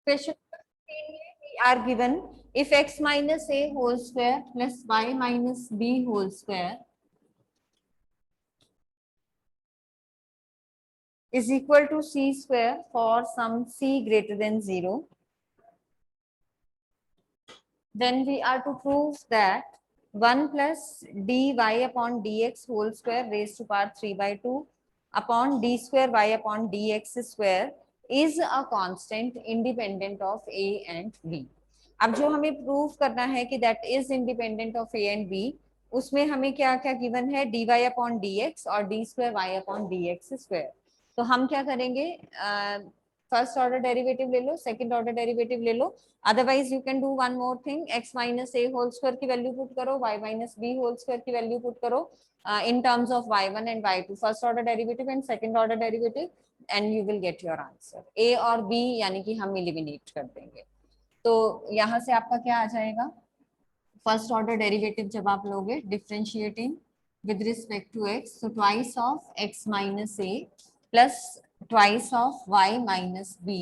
Question we are given if x minus a whole square plus y minus b whole square is equal to c square for some c greater than 0, then we are to prove that 1 plus dy upon dx whole square raised to power 3 by 2 upon d square y upon dx square is a constant independent of a and b. अब जो हमें prove करना है कि that is independent of A and B, उसमें हमें क्या क्या गिवन है, D Y upon D X और D square Y upon D X square. तो हम क्या करेंगे, फर्स्ट ऑर्डर डेरिवेटिव ले लो, सेकंड ऑर्डर डेरिवेटिव ले लो. Otherwise you can do one more thing, x minus A whole square की वैल्यू पुट करो, y minus B whole square की वैल्यू पुट करो in terms of y1 and y2, first order derivative and second order derivative, and you will get your answer. a और b यानी कि हम eliminate कर देंगे. तो यहाँ से आपका क्या आ जाएगा, फर्स्ट ऑर्डर डेरिवेटिव जब आप लोगे differentiating with respect to x, तो twice of x minus a plus twice of y minus b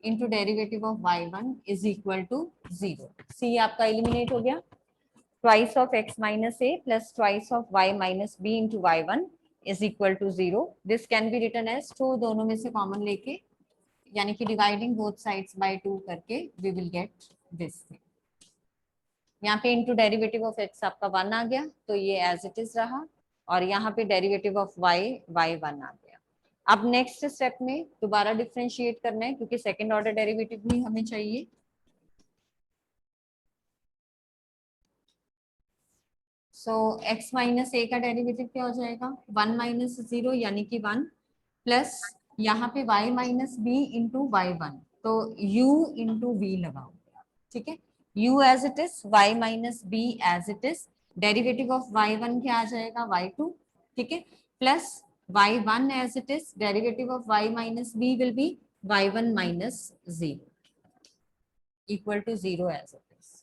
into derivative of y1 is equal to 0. See आपका एलिमिनेट हो गया. twice of x minus a plus twice of y minus b into y1 is equal to 0. This can be written as 2 दोनों में से common लेके, यानी कि dividing both sides by 2 करके we will get this thing. यहाँ पे into derivative of x आपका 1 आ गया, तो ये एज इट इज रहा, और यहाँ पे डेरिवेटिव ऑफ y y1 आ गया. अब नेक्स्ट स्टेप में दोबारा डिफरेंशिएट करना है, क्योंकि सेकेंड ऑर्डर डेरिवेटिव भी हमें चाहिए. सो x माइनस ए का डेरिवेटिव क्या हो जाएगा, 1 माइनस 0 यानी कि 1 प्लस यहाँ पे y minus b into y1, तो u इंटू v लगाओ. ठीक है, u as it is, y minus b as it is, derivative of y1 क्या आ जाएगा, y2. ठीक है, plus y1 as it is, derivative of y minus b will be y1 minus 0 equal to 0 as it is.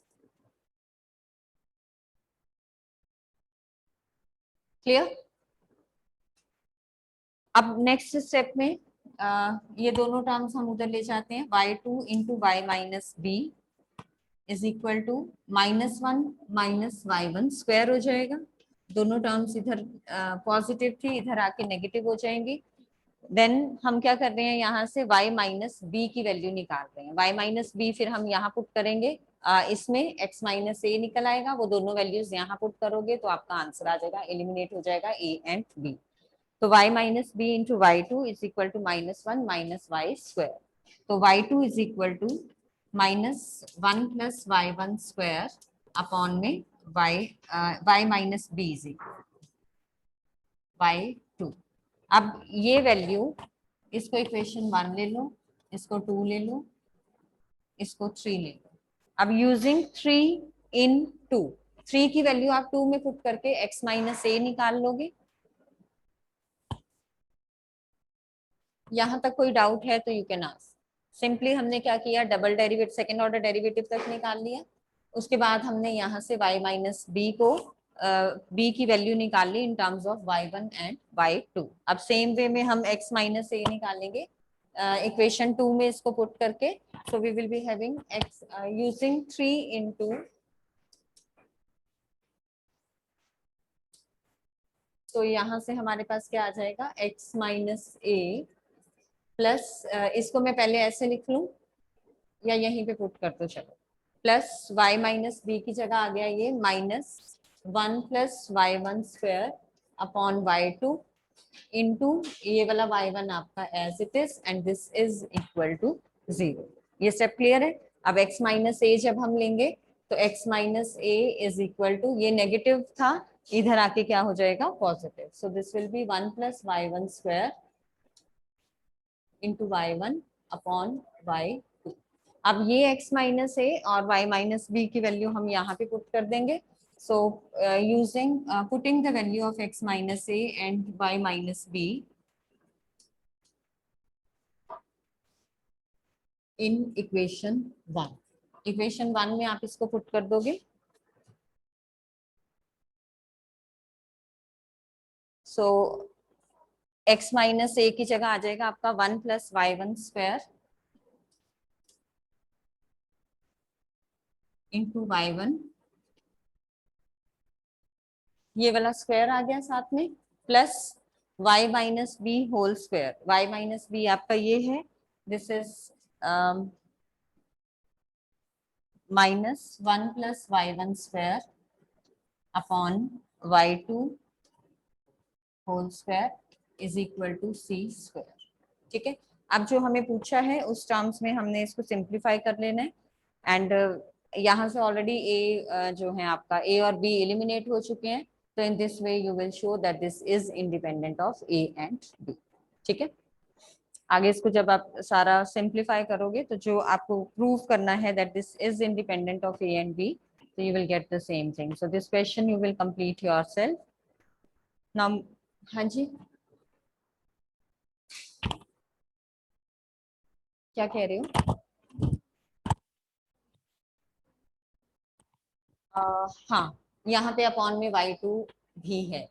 Clear. अब next step में ये दोनों terms हम उधर ले जाते हैं, y2 into y minus b is equal to -1 minus y1 square हो जाएगा. दोनों टर्म्स इधर पॉजिटिव थी, इधर आके नेगेटिव हो जाएंगी. देन हम क्या कर रहे हैं, यहाँ से y माइनस बी की वैल्यू निकाल रहे हैं. y माइनस बी फिर हम यहाँ पुट करेंगे, इसमें x माइनस ए निकल आएगा, वो दोनों वैल्यूज यहाँ पुट करोगे तो आपका आंसर आ जाएगा, एलिमिनेट हो जाएगा a एंड b. तो y minus b into y two is equal to -1 minus y square. तो y2 is equal to -1 plus y1 square upon में y minus b is equal y2. अब ये value, इसको equation 1 ले लो, इसको 2 ले लो, इसको 3 ले लो. अब यूजिंग 3 इन 2, 3 की वैल्यू आप 2 में पुट करके x माइनस ए निकाल लोगे. यहाँ तक कोई डाउट है तो यू कैन आस्क. सिंपली हमने क्या किया, double derivative second order derivative तक निकाल लिया, उसके बाद हमने यहाँ से y माइनस बी को b की वैल्यू निकाल ली in terms of y1 and y2. अब सेम वे में हम x माइनस ए निकालेंगे इक्वेशन 2 में इसको पुट करके. So we will be having x using 3 into, तो यहाँ से हमारे पास क्या आ जाएगा, x माइनस ए प्लस, इसको मैं पहले ऐसे लिख लूं या यहीं पे पुट कर दो, चलो, प्लस y माइनस बी की जगह आ गया ये -1 plus y1 square upon y2 into ये वाला y1 आपका as it is, and this is equal to 0. ये स्टेप क्लियर है. अब x माइनस ए जब हम लेंगे तो x minus a is equal to, ये नेगेटिव था, इधर आके क्या हो जाएगा, positive. So this will be 1 plus y1 square into y1 upon y2. अब ये x माइनस ए और y माइनस बी की वैल्यू हम यहाँ पे पुट कर देंगे. So using putting the value of x minus a and y minus b in equation 1. Equation 1 में आप इसको पुट कर दोगे. सो x माइनस ए की जगह आ जाएगा आपका 1 plus y1 square into y1, ये वाला स्क्वायर आ गया साथ में, plus y minus B whole square. y minus b आपका ये है, this is -1 + y1 square upon y2 whole square is equal to c square. ठीक है, अब जो हमें पूछा है उस टर्म्स में हमने इसको सिंप्लीफाई कर लेना है। एंड यहाँ से ऑलरेडी a जो है आपका a और b एलिमिनेट हो चुके हैं, तो इन this way you will show that this is independent of a and b। ठीक है, आगे इसको जब आप सारा सिंप्लीफाई करोगे तो जो आपको प्रूव करना है that this is independent of a and b, so you will get the same thing. So this question you will complete yourself now. हाँ जी, क्या कह रहे हो? हाँ, यहाँ पे अपॉन में y2 भी है।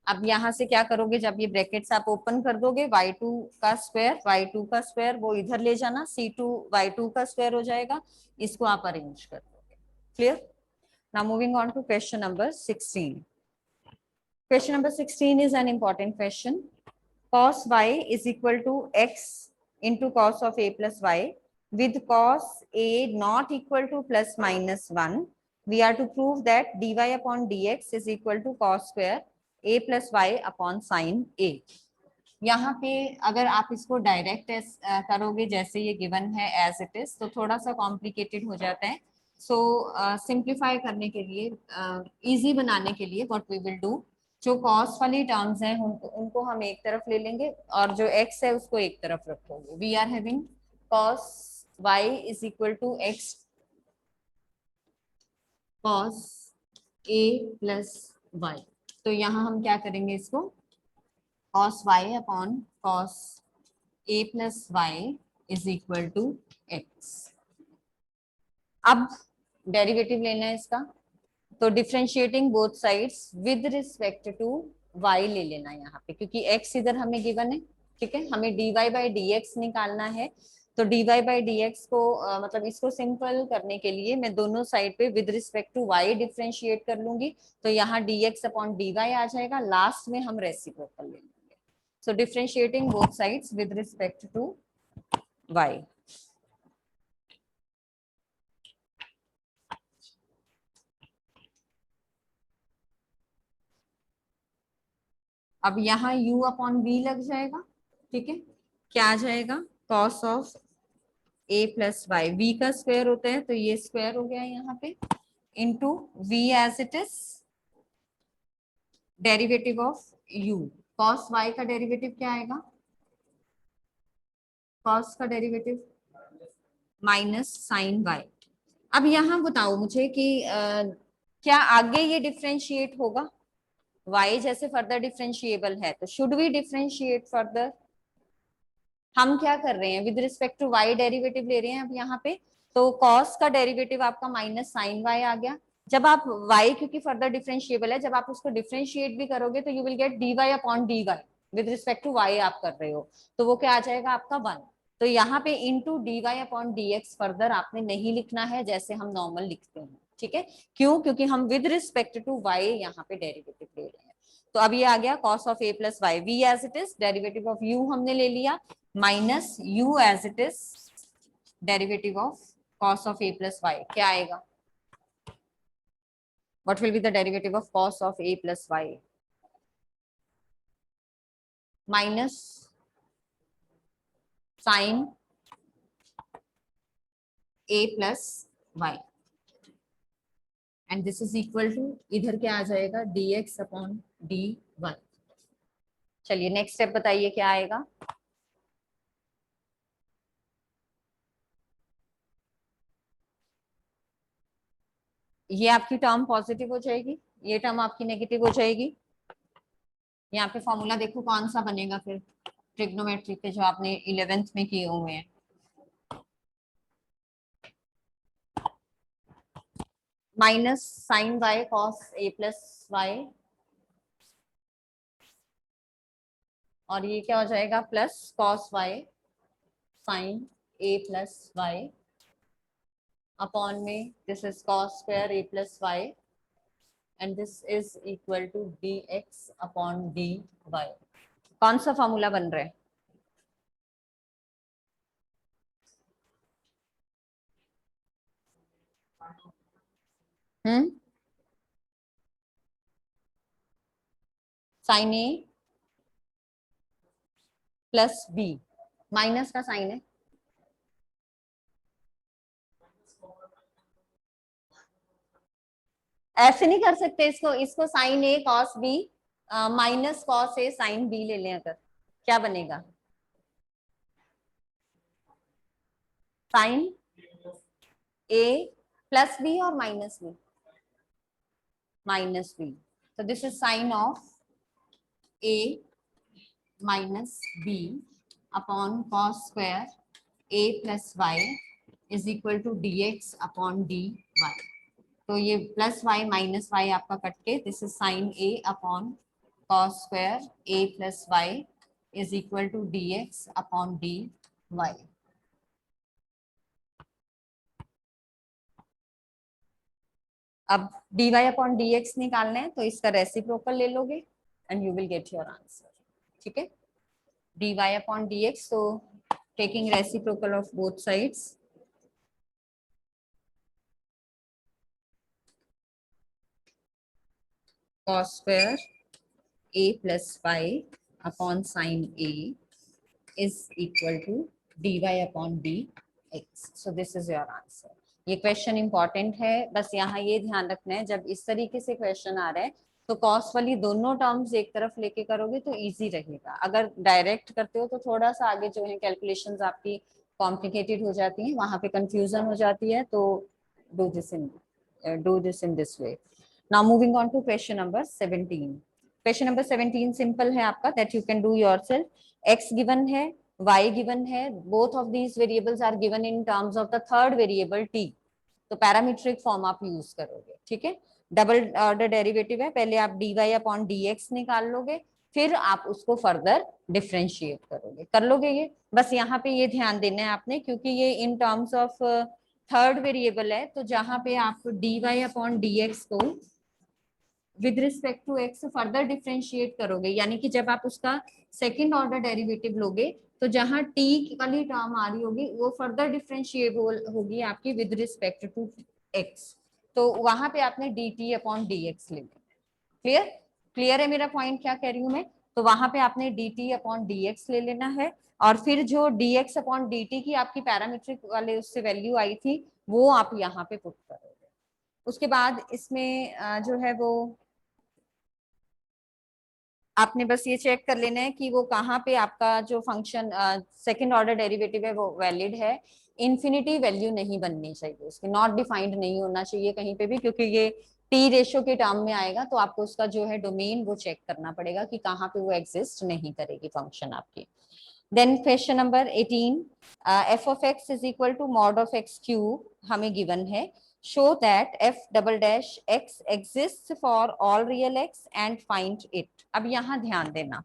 अब यहाँ से क्या करोगे, जब ये ब्रैकेट्स आप ओपन कर दोगे, y2 का स्क्वायर वो इधर ले जाना, c2 y2 का स्क्वायर हो जाएगा, इसको आप अरेंज कर दोगे। Clear? Now moving on to question number 16। Question number 16 is an important question. Cos y is equal to x into cos of a plus y with cos a not equal to plus minus 1. We are to prove that dy upon dx is equal to cos square a plus y upon sin a. यहाँ पे अगर आप इसको direct करोगे जैसे ये given है as it is, तो थोड़ा सा कॉम्प्लिकेटेड हो जाता है। सो सिंप्लीफाई करने के लिए, इजी बनाने के लिए व्हाट वी विल डू, जो कॉस वाली टर्म्स हैं उनको हम एक तरफ ले लेंगे और जो एक्स है उसको एक तरफ रखोगे। We are having cos y is equal to x cos a plus y. तो यहाँ हम क्या करेंगे, इसको cos y upon cos a plus y is equal to x. अब डेरिवेटिव लेना है इसका, तो differentiating both sides with respect to y ले लेना है यहाँ पे, क्योंकि x इधर हमें गिवन है। ठीक है, हमें dy बाई dx निकालना है, तो dy बाई dx को मतलब इसको सिंपल करने के लिए मैं दोनों साइड पे with respect to y differentiate कर लूंगी, तो यहाँ dx अपॉन dy आ जाएगा, लास्ट में हम रेसिप्रोकल ले लेंगे। So differentiating both sides with respect to y. अब यहाँ u अपॉन v लग जाएगा। ठीक है, क्या आ जाएगा, cos of a plus y, v का स्क्वायर होता है तो ये स्क्वायर हो गया यहाँ पे, into v as it is derivative of u। cos y का डेरिवेटिव क्या आएगा, cos का डेरिवेटिव माइनस साइन y। अब यहाँ बताओ मुझे कि क्या आगे ये डिफ्रेंशिएट होगा, y जैसे फर्दर डिफरेंशिएबल है तो शुड वी डिफरेंशिएट फर्दर। हम क्या कर रहे हैं, with respect to y derivative ले रहे हैं अब यहाँ पे, तो cos का डेरिवेटिव आपका माइनस साइन y आ गया। जब आप y, क्योंकि फर्दर डिफरेंशिएबल है, जब आप उसको डिफरेंशिएट भी करोगे तो you will get dy upon dy, with respect to y आप कर रहे हो, तो वो क्या आ जाएगा आपका 1। तो यहाँ पे into dy upon dx further आपने नहीं लिखना है जैसे हम नॉर्मल लिखते हैं। ठीक है, क्यों, क्योंकि हम विद रिस्पेक्ट टू y यहाँ पे डेरिवेटिव ले रहे हैं। तो अब ये आ गया cos of a plus y, v as it is derivative of u हमने ले लिया, minus u as it is derivative of cos of a plus y. क्या आएगा, what will be the derivative of cos of a plus y, minus sin a plus y, and this is equal to, इधर क्या आ जाएगा, dx upon dy। चलिए next step बताइए क्या आएगा। ये आपकी टर्म पॉजिटिव हो जाएगी, ये टर्म आपकी नेगेटिव हो जाएगी। यहाँ पे फॉर्मूला देखो कौन सा बनेगा फिर ट्रिग्नोमेट्री के, जो आपने 11th में किए हुए हैं। Minus sine y cos a plus y, और ये क्या हो जाएगा, plus cos y sine a plus y upon में this is cos square a plus y and this is equal to dx upon dy। कौन सा फॉर्मूला बन रहा है? Sine a plus b, minus का साइन है। ऐसे नहीं कर सकते इसको, इसको sine a cos b minus cos a sine b ले लें, अगर क्या बनेगा? साइन ए प्लस बी और माइनस बी, माइनस बी। तो this is sine of a minus b upon cos square a plus y is equal to d x upon d y. तो ये plus y minus y आपका cut के this is sine a upon cos square a plus y is equal to d x upon d y. अब dy upon dx निकालना है तो इसका reciprocal ले लोगे and you will get your answer. ठीक है, dy upon dx, so taking reciprocal of both sides, cos square a plus y upon sin a is equal to dy upon dx, so this is your answer। ये question important है, बस यहाँ ये ध्यान रखना है जब इस तरीके से क्वेश्चन आ रहा है तो कॉस वाली दोनों टर्म्स एक तरफ लेके करोगे तो इजी रहेगा। अगर डायरेक्ट करते हो तो थोड़ा सा आगे जो है कैलकुलेशंस आपकी कॉम्प्लिकेटेड हो जाती हैं, वहां पे कंफ्यूजन हो जाती है। तो do this in this way. Now moving on to question number 17। Question number 17 simple है आपका, that you can do yourself. X given है, y गिवन है, both of these variables are given in terms of the third variable t। तो parametric form आप use करोगे। ठीक है, double order derivative है, पहले आप dy अपॉन dx निकाल लोगे, फिर आप उसको फर्दर डिफ्रेंशिएट करोगे। कर लोगे ये? बस यहाँ पे ये ध्यान देना है आपने, क्योंकि ये in terms of third variable है, तो जहां पे आप dy अपॉन dx को with respect to x further differentiate करोगे, यानी कि जब आप उसका सेकंड ऑर्डर डेरिवेटिव लोगे तो जहां टी वाली टर्म आ रही होगी वो फर्दर डिफ्रेंशिएबल होगी आपकी विद रिस्पेक्ट टू एक्स, तो वहां पे आपने D T upon D x ले लेना। क्लियर? क्लियर है मेरा पॉइंट क्या कह रही हूँ मैं? तो वहां पे आपने D T upon D x ले लेना है, और फिर जो D x upon D T की आपकी पैरामीट्रिक वाले उससे वैल्यू आई थी वो आप यहाँ पे पुट करोगे। उसके बाद इसमें जो है वो आपने बस ये चेक कर लेना है कि वो कहाँ पे आपका जो फंक्शन सेकंड ऑर्डर डेरिवेटिव है वो वैलिड है। इन्फिनिटी वैल्यू नहीं बननी चाहिए उसकी, नॉट डिफाइंड नहीं होना चाहिए कहीं पे भी, क्योंकि ये टी रेशियो के टर्म में आएगा तो आपको उसका जो है डोमेन वो चेक करना पड़ेगा कि कहाँ पे वो एग्जिस्ट नहीं करेगी फंक्शन आपकी। Then question number 18, f of x is equal to mod of x cube हमें गिवन है। show that f double dash x exists for all real x and find it। अब यहाँ ध्यान देना,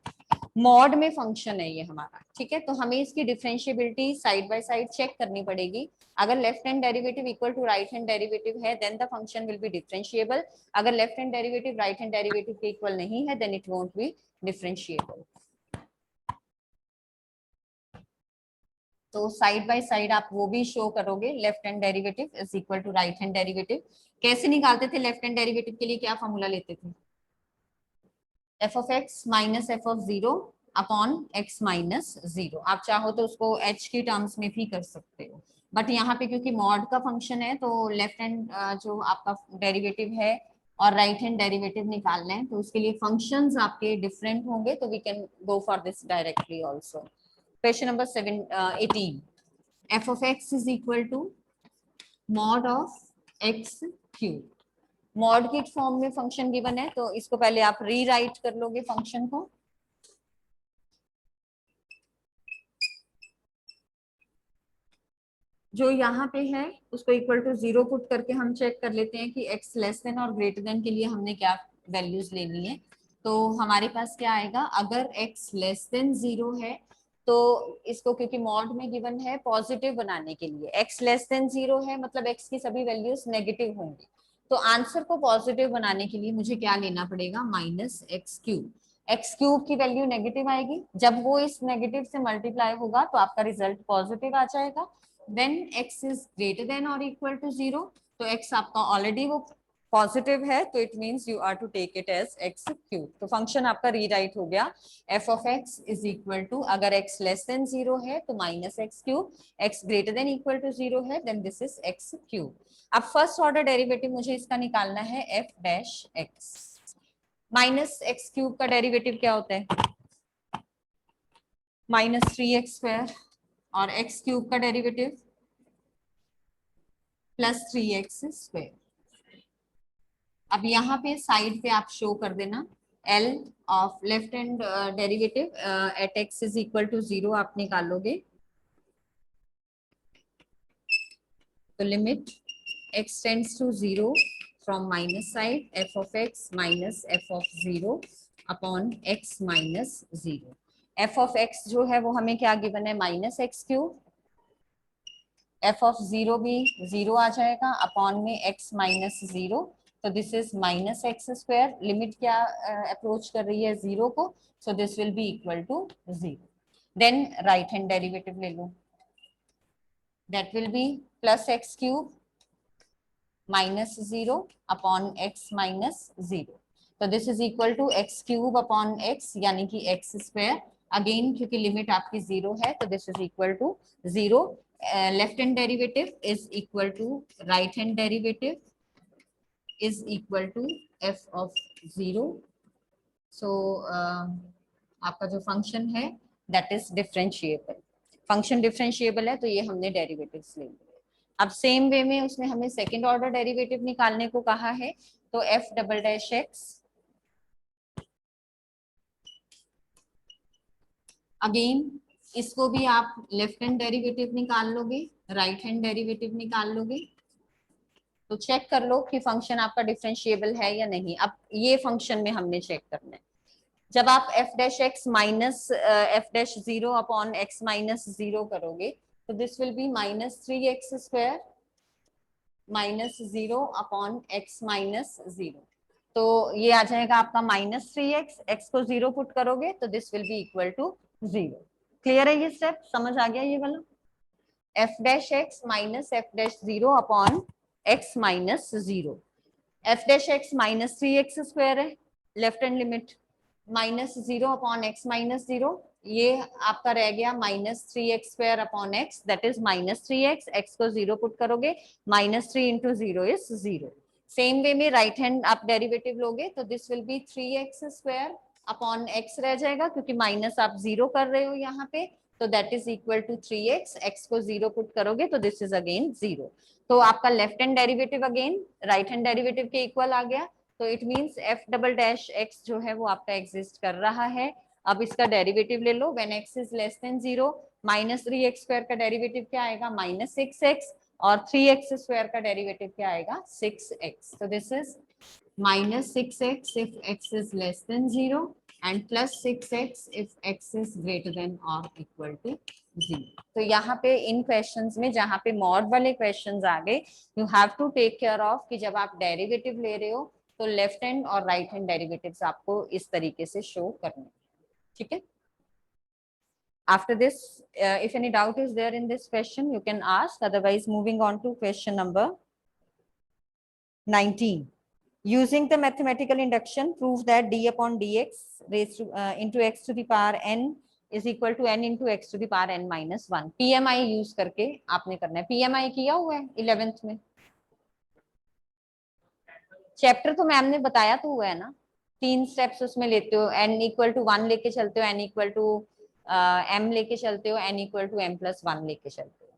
मॉड में फंक्शन है ये हमारा, ठीक है, तो हमें इसकी differentiability side by side check करनी पड़ेगी। अगर left hand derivative equal to right hand derivative है then the function will be differentiable. अगर left hand derivative right hand derivative के इक्वल नहीं है then it won't be differentiable. तो side by side आप वो भी शो करोगे, left hand derivative is equal to right hand derivative. कैसे निकालते थे लेफ्ट हैंड डेरिवेटिव के लिए, क्या फॉर्मूला लेते थे? F of x minus F of zero upon x minus zero. आप चाहो तो उसको एच की टर्म्स में भी कर सकते हो, बट यहाँ पे क्योंकि मॉड का फंक्शन है तो लेफ्ट हैंड जो आपका डेरिवेटिव है और राइट हैंड डेरिवेटिव निकालना है, तो उसके लिए फंक्शंस आपके डिफरेंट होंगे, तो we can go for this directly also. Question number 18, f of x is equal to mod of x cube। Mod की फॉर्म में फंक्शन गिवन है तो इसको पहले आप रीराइट कर लोगे फंक्शन को। जो यहाँ पे है उसको इक्वल टू जीरो पुट करके हम चेक कर लेते हैं कि x लेस देन और ग्रेटर देन के लिए हमने क्या वैल्यूज लेनी है। तो हमारे पास क्या आएगा, अगर x लेस देन जीरो है तो इसको क्योंकि मॉड में गिवन है पॉजिटिव बनाने के लिए, x लेस देन 0 है मतलब x की सभी वैल्यूज नेगेटिव होंगी, तो आंसर को पॉजिटिव बनाने के लिए मुझे क्या लेना पड़ेगा, minus x cube. X cube की वैल्यू नेगेटिव आएगी, जब वो इस नेगेटिव से मल्टीप्लाई होगा तो आपका रिजल्ट पॉजिटिव आ जाएगा। When x is greater than और इक्वल टू 0, तो x आपका ऑलरेडी वो पॉजिटिव है, तो it means you are to take it as x cube. तो फंक्शन आपका रीराइट हो गया, f of x is equal to, अगर x लेस देन 0 है तो minus x cube, x greater than equal to 0 है then this is x cube. अब first order derivative मुझे इसका निकालना है F dash x. Minus x cube का डेरिवेटिव क्या होता है, माइनस 3x², और एक्स क्यूब का डेरिवेटिव प्लस 3x²। अब यहाँ पे साइड पे आप शो कर देना L of left hand derivative at x is equal to 0 आप निकालोगे, तो limit x tends to 0 from minus side f of x minus f of 0 upon x minus 0। f of x जो है वो हमें क्या गिवन है, minus x cube, f of 0 भी 0 आ जाएगा अपॉन में x माइनस 0, तो this is minus x²। Limit क्या अप्रोच कर रही है 0 को, so this will be equal to 0। Then right hand derivative ले लो, that will be plus X cube minus 0 upon x minus 0, तो this is equal to X cube upon x यानी कि x²। अगेन क्योंकि लिमिट आपकी 0 है तो this is equal to 0। Left hand derivative is equal to right hand derivative is equal to f of 0। so आपका जो function है that is differentiable, function differentiable है तो ये हमने डेरिवेटिव्स ले लिए। अब सेम वे में उसने हमें सेकंड ऑर्डर डेरिवेटिव निकालने को कहा है, तो f double dash x, again इसको भी आप लेफ्ट हैंड डेरिवेटिव निकाल लोगे, राइट हैंड डेरिवेटिव निकाल लोगे, तो चेक कर लो कि फंक्शन आपका डिफरेंशिएबल है या नहीं। अब ये फंक्शन में हमने चेक करना है, जब आप F dash x minus f dash 0 upon x minus 0 करोगे तो this will B minus 3x² minus 0 upon x minus 0, तो ये आ जाएगा आपका माइनस 3x, एक्स को 0 पुट करोगे तो this will be equal to 0। Clear है ये स्टेप, समझ आ गया ये वाला, f dash x minus f dash 0 upon x minus 0। F dash x minus 3x² है, left hand limit minus 0 upon x minus 0, ये आपका रह गया minus 3x² upon x, that is minus 3x, x को 0 पुट करोगे, minus 3 into 0 is 0। Same वे में right hand आप derivative लोगे तो this will B 3x² upon x रह जाएगा, क्योंकि माइनस आप 0 कर रहे हो यहाँ पे, तो that is equal to 3x, x को 0 पुट करोगे तो दिस इज अगेन 0। तो आपका left hand derivative again right hand derivative के इक्वल आ गया, तो it means F double dash x जो है वो आपका एग्जिस्ट कर रहा है। अब इसका डेरिवेटिव ले लो, when X is less than 0, minus 3x² का डेरिवेटिव क्या आएगा, माइनस 6x, और 3x² का डेरिवेटिव क्या आएगा, 6x। तो this is minus 6x if x is less than 0 and plus 6x if x is greater than or equal to 0। तो यहाँ पे इन क्वेश्चंस में जहाँ पे मॉड वाले क्वेश्चंस आ गए, you have to take care of कि जब आप डेरिवेटिव ले रहे हो तो लेफ्ट हैंड और राइट हैंड डेरिवेटिव्स आपको इस तरीके से शो करने, ठीक है। After this, if any doubt is there in this question, you can ask. Otherwise, moving on to question number 19. Using the mathematical induction, prove that d upon dx raised to into x to the power n is equal to n into x to the power n minus 1। PMI use करके आपने करना है। PMI किया हुआ है 11th में, chapter तो ma'am ने बताया तो हुआ है ना, 3 स्टेप्स उसमें लेते हो, n इक्वल टू 1 लेके चलते हो, n इक्वल टू m लेके चलते हो, n equal to m plus 1 लेके चलते हो।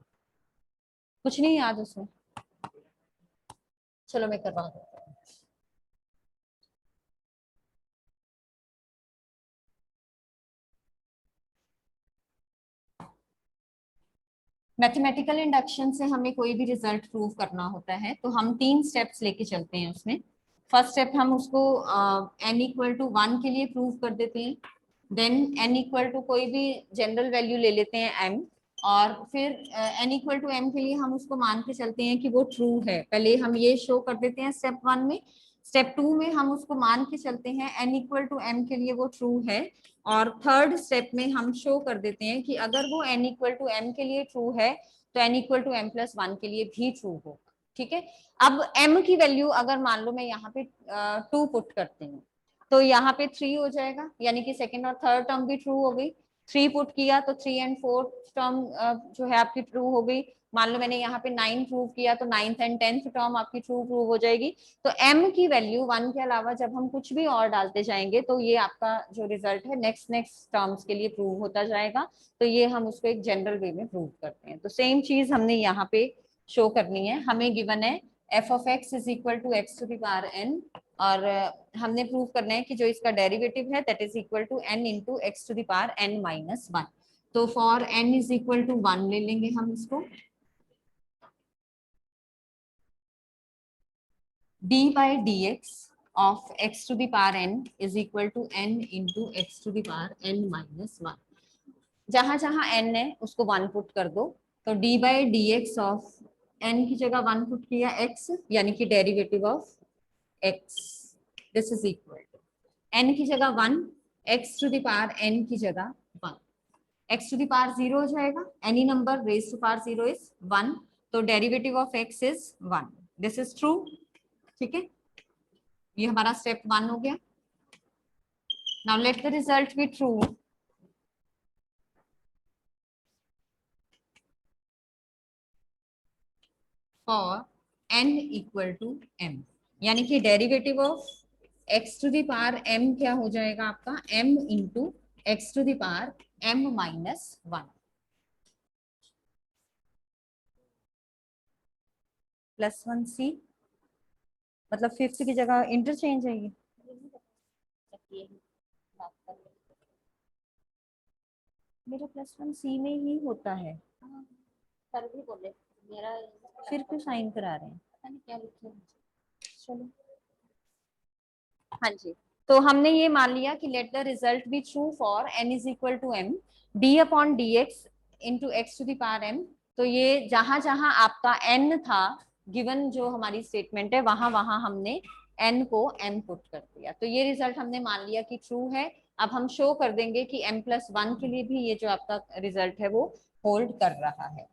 कुछ नहीं याद उसमें, चलो मैं करवा दूँ। मैथमेटिकल इंडक्शन से हमें कोई भी रिजल्ट प्रूव करना होता है तो हम 3 स्टेप्स लेके चलते हैं उसमें। फर्स्ट स्टेप हम उसको n इक्वल टू 1 के लिए प्रूव कर देते हैं, देन n इक्वल टू कोई भी जनरल वैल्यू ले लेते हैं m, और फिर n इक्वल टू m के लिए हम उसको मान के चलते हैं कि वो ट्रू है। पहले हम ये शो कर देते हैं स्टेप 1 में। स्टेप 2 में हम उसको मान के चलते हैं n इक्वल टू m के लिए वो ट्रू है, और थर्ड स्टेप में हम शो कर देते हैं कि अगर वो n इक्वल टू m के लिए ट्रू है तो n equal to m plus 1 के लिए भी ट्रू होगा। ठीक है, अब m की वैल्यू अगर मान लो मैं यहाँ पे 2 पुट करती हूँ तो यहाँ पे 3 हो जाएगा, यानी कि सेकेंड और थर्ड टर्म भी ट्रू हो गई। 3 पुट किया तो 3 एंड 4th टर्म जो है आपकी ट्रू हो गई। मान लो मैंने यहाँ पे 9 प्रूव किया तो 9th एंड 10th टर्म आपकी ट्रू प्रूव हो जाएगी। तो m की वैल्यू 1 के अलावा जब हम कुछ भी और डालते जाएंगे तो ये आपका जो रिजल्ट है नेक्स्ट नेक्स्ट टर्म्स के लिए प्रूव होता जाएगा। तो ये हम उसको एक जनरल वे में प्रूव करते हैं। तो सेम चीज हमने यहाँ पे शो करनी है। हमें गिवन है f of x is equal to x to the power n, और हमने प्रूव करना है कि जो इसका डेरिवेटिव है that is equal to n into x to the power n minus 1। तो for n is equal to 1 ले लेंगे हम इसको। D by D x of x to the power n is equal to n into x to the power n minus 1। जहां जहां n है उसको 1 put कर दो। तो d by D x of n की जगह 1 पुट किया x, यानी कि derivative of x, this is equal to n की जगह 1, x to the power n की जगह 1। x टू द पावर 0 हो जाएगा, any number raise to power 0 is 1, तो derivative of x is 1। This is true. ठीक है, ये हमारा स्टेप 1 हो गया। Now let the result be true for n equal to m, यानी कि derivative of x to the power m क्या हो जाएगा आपका m into x to the power m minus 1 plus 1c, मतलब फिफ्थ की जगह इंटरचेंज है ये। मेरा प्लस 1c में ही होता है, सर भी बोले मेरा फिर क्यों साइन करा रहे हैं? पता नहीं क्या लिखे हैं। चलो, हाँ जी। तो हमने ये मान लिया कि let the result be true for n is equal to m d upon D x into x to the power m। तो ये जहां जहां आपका n था गिवन जो हमारी स्टेटमेंट है वहां वहां हमने n को m पुट कर दिया। तो ये रिजल्ट हमने मान लिया कि ट्रू है। अब हम शो कर देंगे कि m प्लस 1 के लिए भी ये जो आपका रिजल्ट है वो होल्ड कर रहा है।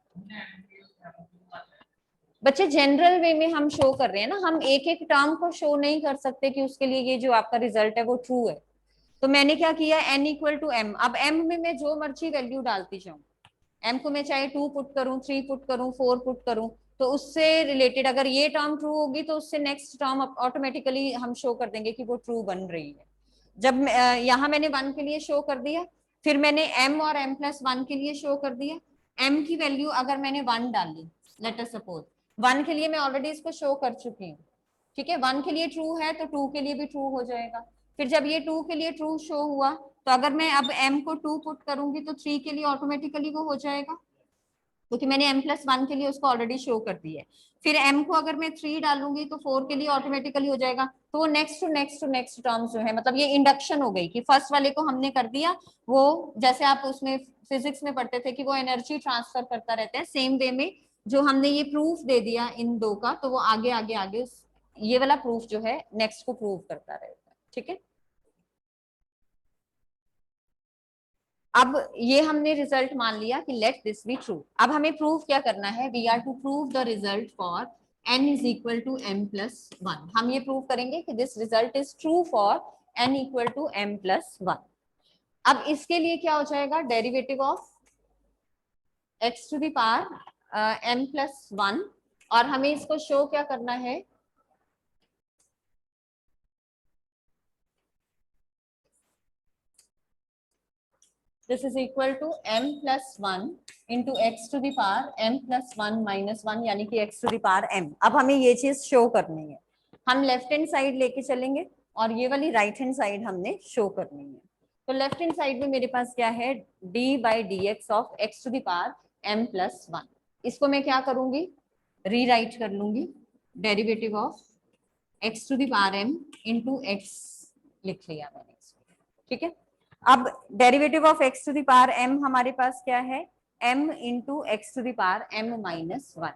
बच्चे जनरल वे में हम शो कर रहे हैं ना, हम एक एक टर्म को शो नहीं कर सकते कि उसके लिए ये जो आपका रिजल्ट है वो ट्रू है। तो मैंने क्या किया, n इक्वल टू m। अब m में मैं जो मर्जी वैल्यू डालती जाऊं, m को मैं चाहे 2 पुट करूं, 3 पुट करूं, 4 पुट करूं, तो उससे रिलेटेड अगर ये टर्म ट्रू होगी तो उससे नेक्स्ट टर्म ऑटोमेटिकली हम शो कर देंगे कि वो ट्रू बन रही है। जब यहाँ मैंने 1 के लिए शो कर दिया, फिर मैंने m और m प्लस 1 के लिए शो कर दिया। m की वैल्यू अगर मैंने 1 डाली, लेट अस सपोज 1 के लिए मैं ऑलरेडी इसको शो कर चुकी हूँ। ठीक है, 1 के लिए ट्रू है तो 2 के लिए भी ट्रू हो जाएगा। फिर जब ये 2 के लिए ट्रू शो हुआ तो अगर मैं अब m को 2 पुट करूंगी तो 3 के लिए ऑटोमेटिकली वो हो जाएगा, क्योंकि मैंने m प्लस 1 के लिए उसको ऑलरेडी शो कर दिया है। फिर m को अगर मैं 3 डालूंगी तो 4 के लिए ऑटोमेटिकली हो जाएगा। तो वो next to next to next terms जो है, मतलब ये इंडक्शन हो गई कि फर्स्ट वाले को हमने कर दिया, वो जैसे आप उसमें फिजिक्स में पढ़ते थे कि वो एनर्जी ट्रांसफर करता रहता है, सेम वे में जो हमने ये प्रूफ दे दिया इन दो का, तो वो आगे आगे आगे ये वाला प्रूफ जो है नेक्स्ट को प्रूव करता रहेगा। ठीक है, अब ये हमने रिजल्ट मान लिया कि लेट दिस बी ट्रू। अब हमें प्रूव क्या करना है, we are to prove the result for n is equal to m plus 1। हम ये प्रूव करेंगे कि this result is true for n equal to m plus 1। अब इसके लिए क्या हो जाएगा, derivative of x to the power m plus 1, और हमें इसको शो क्या करना है, this is equal to m plus 1 into x to the power m plus 1 minus 1, यानी कि x to the power m। अब हमें ये चीज शो करनी है, हम लेफ्ट हैंड साइड लेके चलेंगे और ये वाली राइट हैंड साइड हमने शो करनी है। तो लेफ्ट हैंड साइड में मेरे पास क्या है, d by D x of x to the power m plus 1। इसको मैं क्या करूंगी, रीराइट कर लूंगी, derivative of x to the power m into x लिख लिया मैंने इसको। ठीक है, अब derivative of x to the power m हमारे पास क्या है, m into x to the power m minus 1।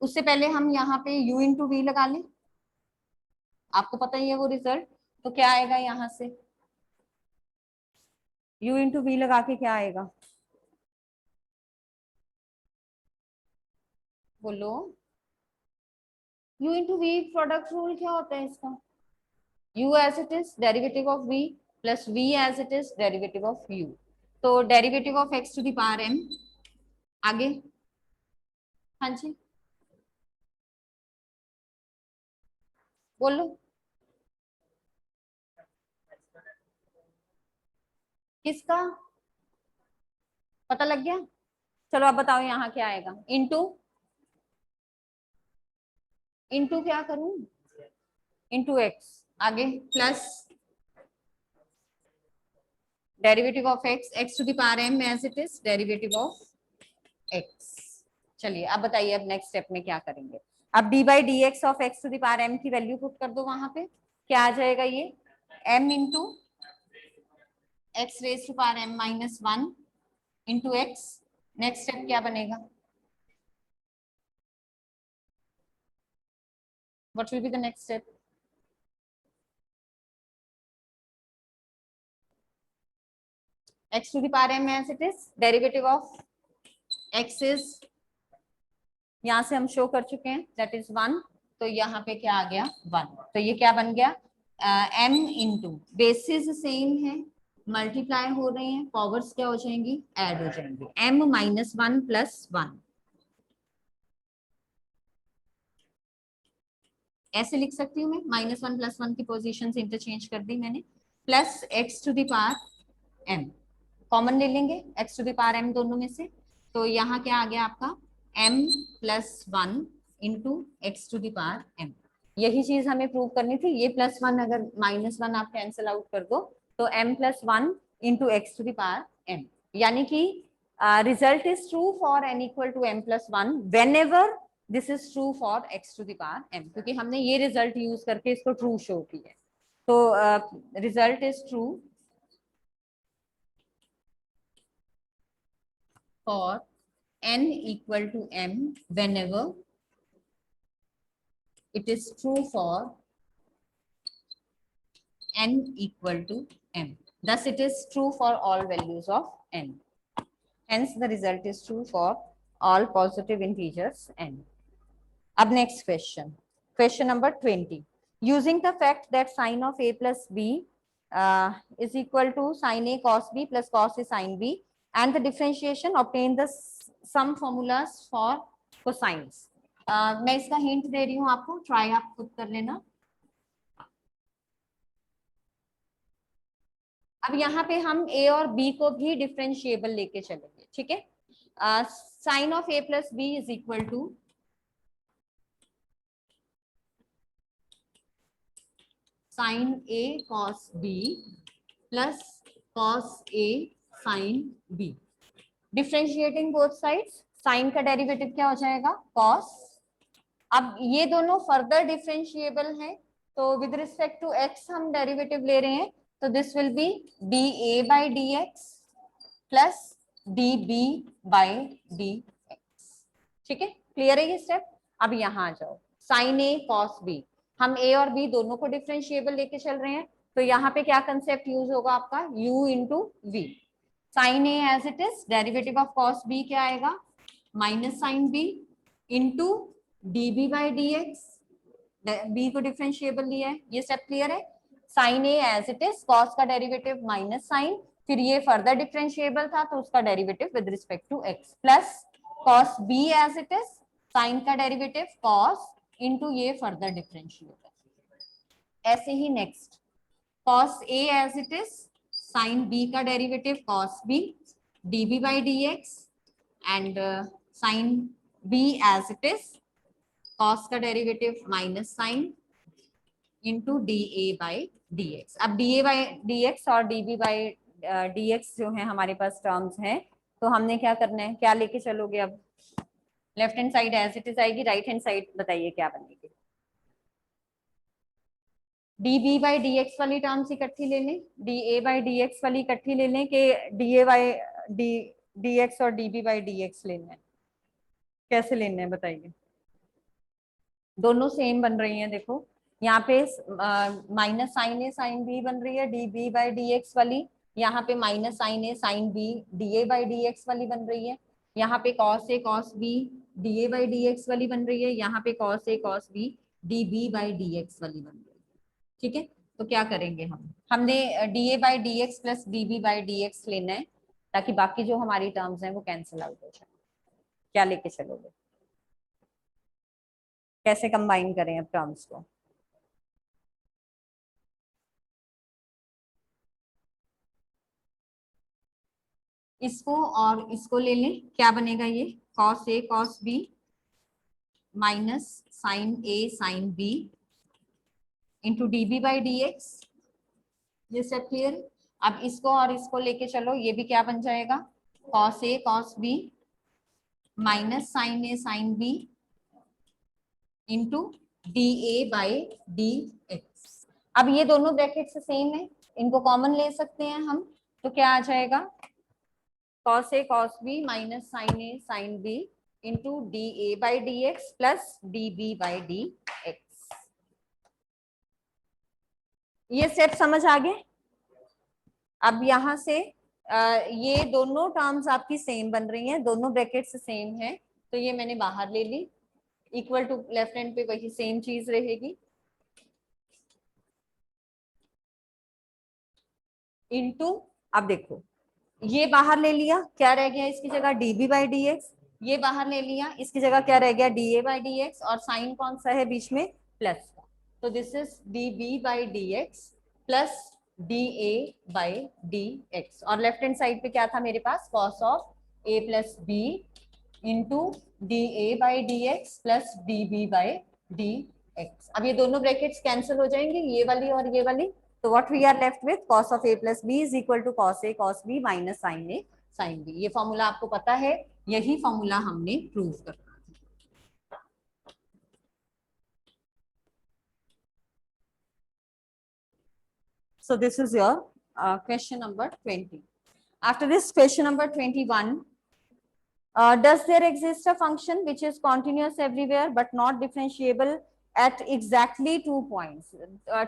उससे पहले हम यहाँ पे u इंटू वी लगा लें, आपको पता ही है वो रिजल्ट। तो क्या आएगा यहाँ से, u इंटू वी लगा के क्या आएगा, बोलो। u into v product rule क्या होता है इसका, u as it is derivative of v plus v as it is derivative of u। तो derivative of x to the power m, आगे। हाँ जी बोलो, किसका पता लग गया। चलो अब बताओ यहाँ क्या आएगा, इंटू, इंटू क्या करूं, इंटू एक्स, आगे plus derivative of x, x to the power m as it is derivative of x. चलिए अब बताइए अब नेक्स्ट स्टेप में क्या करेंगे। अब d by D x of x to the power m की वैल्यू पुट कर दो वहां पे, क्या आ जाएगा ये, m into x raise to power m minus 1 into x. Next step क्या बनेगा, what will be the next step, x to the power m as it is derivative of x is, यहां से हम शो कर चुके हैं that is 1, तो यहाँ पे क्या आ गया 1। तो ये क्या बन गया, m इंटू बेसिस सेम है, मल्टीप्लाई हो रहे हैं, पावर्स क्या हो जाएंगी, ऐड हो जाएंगी, m माइनस 1 प्लस 1, ऐसे लिख सकती हूँ मैं, माइनस 1 प्लस 1 की पोजीशन इंटरचेंज कर दी मैंने, plus x to the power m, common ले लेंगे x to the power m दोनों में से, तो यहाँ क्या आ गया आपका m plus 1 into x to the power m। यही चीज हमें प्रूव करनी थी, ये प्लस 1 अगर माइनस 1 आप कैंसिल आउट कर दो तो m plus 1 into x to the power m, यानी कि result is true for n equal to m plus 1 whenever this is true for x to the power m, क्योंकि हमने ये result use करके इसको ट्रू शो किया है। तो result is true for n equal to m whenever it is true for n equal to m. Thus it is true for all values of n. Hence the result is true for all positive integers n. Ab next question. Question number 20. Using the fact that sine of a plus b is equal to sine a cos b plus cos a sine b, and the differentiation, obtain the sum formulas for cosines. मैं इसका hint दे रही हूँ आपको, try आप खुद कर लेना। अब यहाँ पे हम a और b को भी डिफरेंशिएबल लेके चलेंगे, ठीक है। Sine of a plus b is equal to sine a cos b plus cos a sin b, differentiating both sides, sine का डेरिवेटिव क्या हो जाएगा cos। अब ये दोनों फर्दर डिफरेंशिएबल हैं, तो विद रिस्पेक्ट टू x हम डेरिवेटिव ले रहे हैं, तो this will B dA by dx plus dB by dx, ठीक है, क्लियर है ये स्टेप। अब यहाँ आ जाओ, साइन a cos b, हम a और b दोनों को डिफरेंशिएबल लेके चल रहे हैं, तो यहाँ पे क्या कंसेप्ट यूज होगा आपका, u into v, sine a as it is derivative of cos b क्या आएगा, minus sine b into dB by dx, b को डिफरेंशिएबल लिया है, ये स्टेप क्लियर है। Sine a as it is, cos का डेरिवेटिव माइनस साइन, फिर ये फर्दर डिफरेंशिएबल था तो उसका derivative with respect to x, plus cos b as it is, sine का डेरिवेटिव cos इंटू ये फर्दर डिफरेंशिएबल। ऐसे ही next cos a as it is, sine b का derivative cos b dB by dx, and sine b as it is, cos का derivative minus sine into dA by dx। अब dA by dx और dB by dx जो है हमारे पास terms हैं, तो हमने क्या करना है, क्या लेके चलोगे, अब left hand side as it is आएगी, राइट हैंड साइड बताइए क्या बनेगी। D B by D x वाली टर्म्स इकट्ठी ले लें, D A by D x वाली इकट्ठी ले लें कि D A by D X और D B by D x लेना है, कैसे लेना है बताइए। दोनों सेम बन रही हैं, देखो यहाँ पे minus sine a sine b बन रही है d B by D x वाली, यहाँ पे minus sine a sine b d A by D x वाली बन रही है, यहाँ पे cos a cos b d A by D x वाली बन रही है, यहाँ पे cos a cos b d B by D x वाली बन रही है। ठीक है, तो क्या करेंगे हमने d A by D x plus D B by D x लेना है ताकि बाकी जो हमारी टर्म्स हैं वो कैंसिल आउट हो जाए। क्या लेके चलोगे, कैसे कंबाइन करें अब टर्म्स को। इसको और इसको ले लें, क्या बनेगा ये cos a cos b minus sine a sine b into d B by D x. ये सब क्लियर। अब इसको और इसको लेके चलो, ये भी क्या बन जाएगा cos a cos b minus sine a sine b into D A by D x. अब ये दोनों ब्रैकेट से सेम है, इनको कॉमन ले सकते हैं हम, तो क्या आ जाएगा cos a cos b minus sine a sine b into D A by D x plus D B by D x. ये स्टेप समझ आ गए। अब यहां से ये दोनों टर्म्स आपकी सेम बन रही हैं, दोनों ब्रैकेट से सेम है, तो ये मैंने बाहर ले ली, इक्वल टू लेफ्ट हैंड पे वही सेम चीज रहेगी इनटू। अब देखो ये बाहर ले लिया, क्या रह गया इसकी जगह D B by D x, ये बाहर ले लिया, इसकी जगह क्या रह गया D A by D X, और साइन कौन सा है बीच में प्लस का, तो this is D B by D x plus D A by D X. और लेफ्ट हैंड साइड पे क्या था मेरे पास cos of A plus B into D A by D x plus D B by D x. अब ये दोनों brackets cancel हो जाएंगे, ये वाली और ये वाली, तो what we are left with cos of a plus b is equal to cos a cos b minus sin a sin b। ये फॉर्मूला आपको पता है, यही फॉर्मूला हमने प्रूव करना है। So this is your question number 20. After this, question number 21. Does there exist a function which is continuous everywhere but not differentiable at exactly 2 points?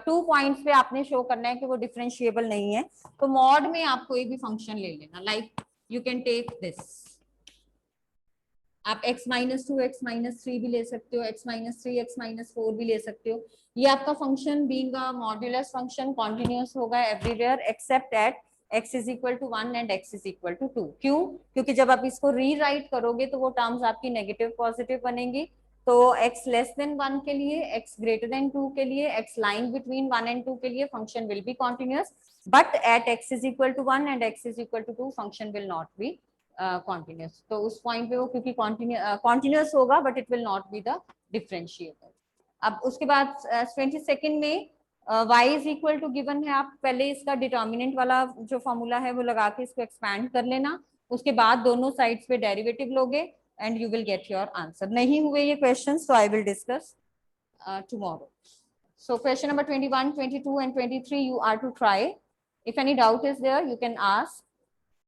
2 points पे आपने शो करना है कि वो डिफरेंशिएबल नहीं है, तो मॉड में आप कोई भी फंक्शन ले लेना, like you can take this, आप x माइनस 2 x माइनस 3 भी ले सकते हो, x माइनस 3 x माइनस 4 भी ले सकते हो। ये आपका function being a modulus function continuous होगा everywhere except at x is equal to 1 and x is equal to 2। क्यों? क्योंकि जब आप इसको रीराइट करोगे तो वो टर्म्स आपकी नेगेटिव पॉजिटिव बनेंगी, तो x लेस देन 1 के लिए, x ग्रेटर देन 2 के लिए, x लाइंग बिटवीन 1 एंड 2 के लिए function will be continuous, but at x is equal to 1 and x is equal to 2 function will not be continuous. तो उस पॉइंट पे वो क्योंकि कॉन्टिन्यूअस होगा but it will not be the differentiable. अब उसके बाद 22nd में y is equal to given है, आप पहले इसका डिटर्मिनेंट वाला जो फॉर्मूला है वो लगा के इसको एक्सपैंड कर लेना, उसके बाद दोनों साइड्स पे डेरिवेटिव लोगे and you will get your answer. नहीं हुए ये क्वेश्चंस तो I will discuss tomorrow. So question number 21, 22 and 23 you are to try. If any doubt is there you can ask.